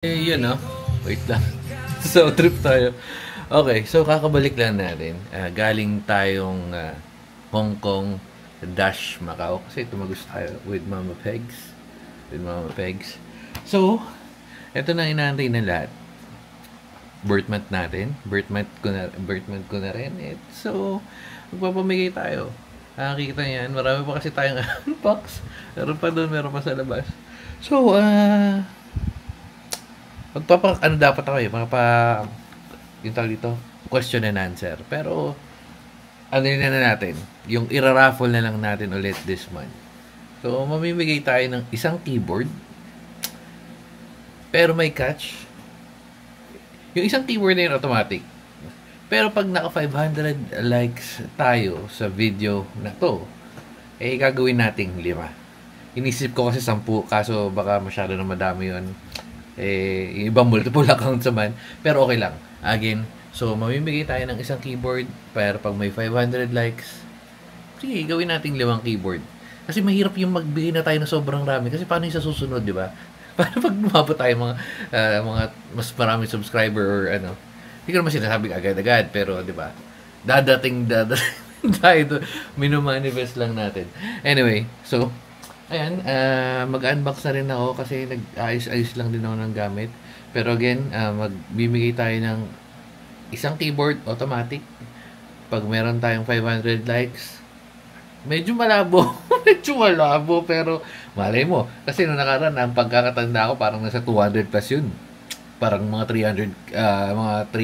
Yun no? Wait lang. So, trip tayo. Okay, so kakabalik lang natin. Galing tayong Hong Kong dash Macau kasi tumagos tayo with Mama Pegs. With Mama Pegs. So, eto na inaantay na lahat. Birth month natin. Birth month ko na rin. So, magpapamigay tayo. Nakikita yan. Marami pa kasi tayong unbox. Meron pa doon, meron pa sa labas. So, ano dapat ako yung tawag dito, question and answer. Pero, ano yun na natin, yung iraraffle na lang natin ulit this month. So, mamimigay tayo ng isang keyboard, pero may catch. Yung isang keyboard na yun, automatic. Pero pag naka 500 likes tayo sa video na to, gagawin nating 5. Inisip ko kasi 10, kaso baka masyado na madami yun. Yung ibang multiple accounts naman. Pero okay lang. Again, so mamimigay tayo ng isang keyboard pero pag may 500 likes, sige, gawin natin 5 keyboard. Kasi mahirap yung magbigay na tayo ng sobrang rami. Kasi paano yung sa susunod, di ba? Paano pag lumabot tayo mga mas maraming subscriber or ano. Hindi ko naman sinasabi agad-agad, pero di ba? Dadating tayo doon. Minomanifest lang natin. Anyway, so ayan, mag-unbox na rin ako kasi nag-ayos-ayos lang din ako ng gamit. Pero again, magbibigay tayo ng isang keyboard, automatic. Pag meron tayong 500 likes, medyo malabo. Medyo malabo, pero malay mo. Kasi nung nakaraan, ang pagkakatanda ko, parang nasa 200 plus yun. Parang mga 200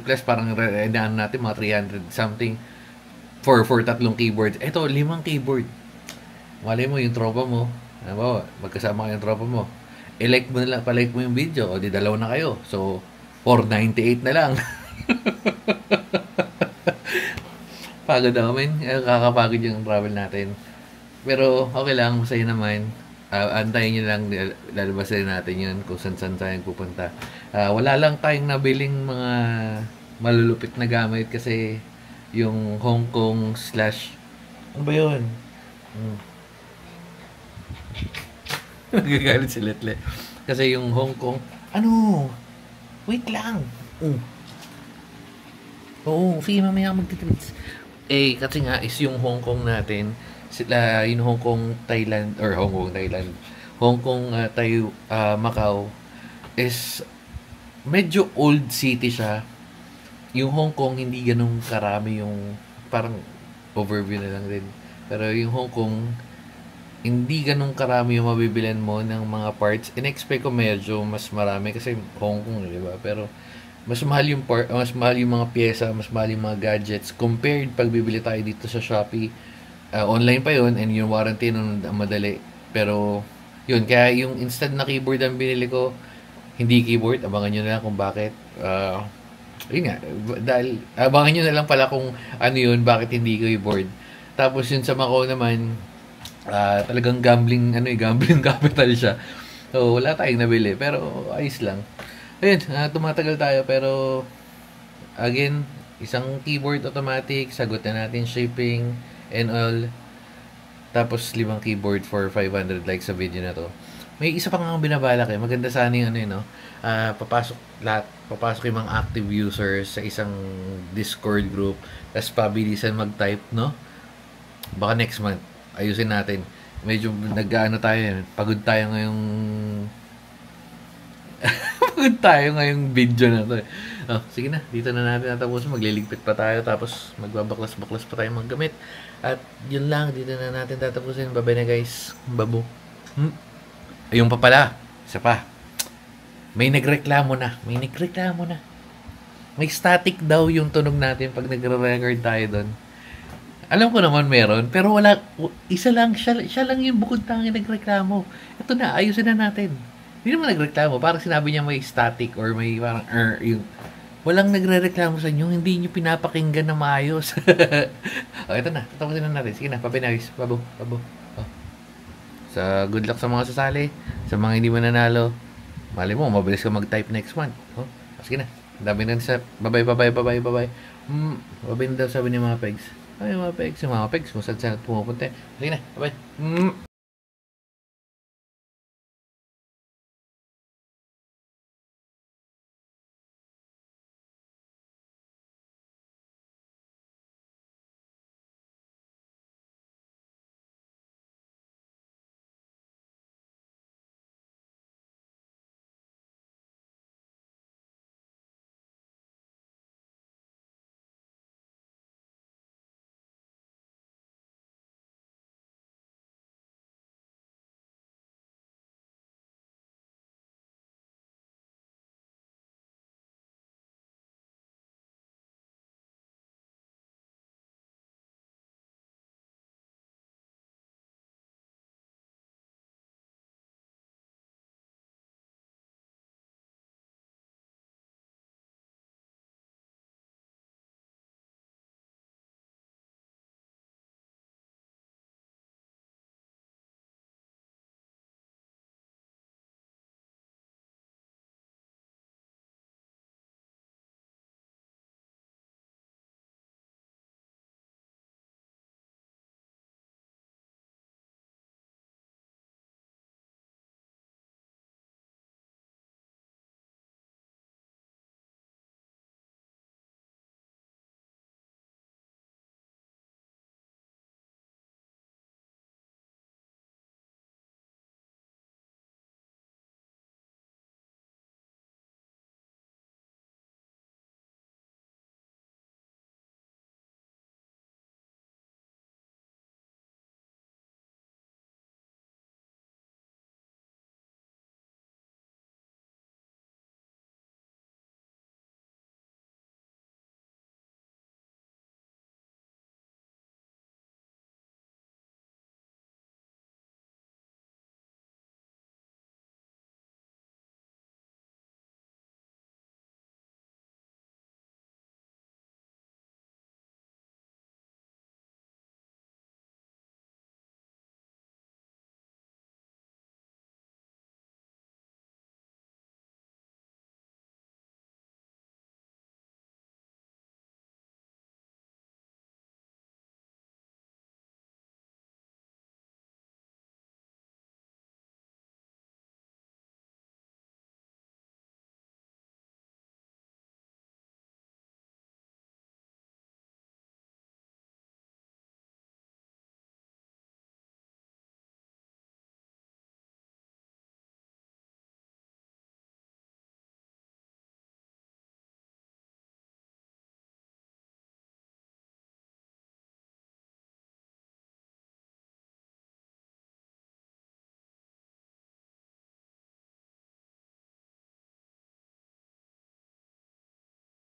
plus, parang inaan natin, mga 300 something for tatlong keyboards. Ito, 5 keyboard. Malay mo yung tropa mo, magkasama kayong tropa mo, i-like mo na lang, pa-like mo yung video, o di dalawa na kayo. So, 498 na lang. Pagod ako, men. Kakapagod yung travel natin. Pero, okay lang, masaya naman. Antayin nyo lang, lalabas rin natin yun kung saan tayong pupunta. Wala lang tayong nabiling mga malulupit na gamit kasi yung Hong Kong / ano ba yun? Nagagalit si Letle. Kasi yung Hong Kong, wait lang. Oo, sige, mamaya mag-tweets. Kasi nga, is yung Hong Kong natin, yung Hong Kong, Thailand, or Hong Kong, Thailand, Hong Kong, Macau, is medyo old city siya. Yung Hong Kong, hindi ganun karami yung, parang overview na lang din. Pero yung Hong Kong, hindi ganun karami yung mabibilan mo ng mga parts. In-expect ko medyo mas marami kasi Hong Kong, di ba? Pero mas mahal yung mga pyesa, mas mahal yung mga gadgets compared pag bibili tayo dito sa Shopee. Online pa yun and yung warranty nun madali. Pero yun, kaya yung instant na keyboard ang binili ko, hindi keyboard. Abangan nyo na lang kung bakit. Yun nga, dahil abangan nyo na lang pala kung ano yun, bakit hindi keyboard. Tapos yun sa Macau naman, talagang gambling capital siya. So, wala tayong nabili. Pero, ayos lang. Ayun, tumatagal tayo. Pero, again, isang keyboard automatic. Sagot na natin shipping and all. Tapos, 5 keyboard for 500 likes sa video na to. May isa pa nga binabalak Maganda sana yung no? Papasok yung mga active users sa isang Discord group. Tapos, pabilisan mag-type, no? Baka next month ayusin natin. Medyo tayo. Pagod tayo ngayong video na to. Sige na. Dito na natin natapos. Magliligpit pa tayo. Tapos magbabaklas-baklas pa tayo mga gamit. At yun lang. Dito na natin tatapusin. Bye-bye na guys. Babo. Ayun pa pala. Isa pa. May nagreklamo na. May static daw yung tunog natin pag nagre-record tayo doon. Alam ko naman meron, pero wala, isa lang, siya lang yung bukod tanging nagreklamo. Ito na, ayusin na natin. Hindi naman nagreklamo, parang sinabi niya may static or may parang yung walang nagre-reklamo sa inyo, hindi niyo pinapakinggan na maayos. Ito na, tatapusin na natin. Sige na, pabinayos, babo. Good luck sa mga sasali, sa mga hindi mananalo. Mali mo, mabilis ka mag-type next month. Sige na, dami na sa, bye-bye. Bye-bye na daw sabi ni mga pegs. Ay, mga pegs, kung saan pumupunta. Sige na, bye-bye.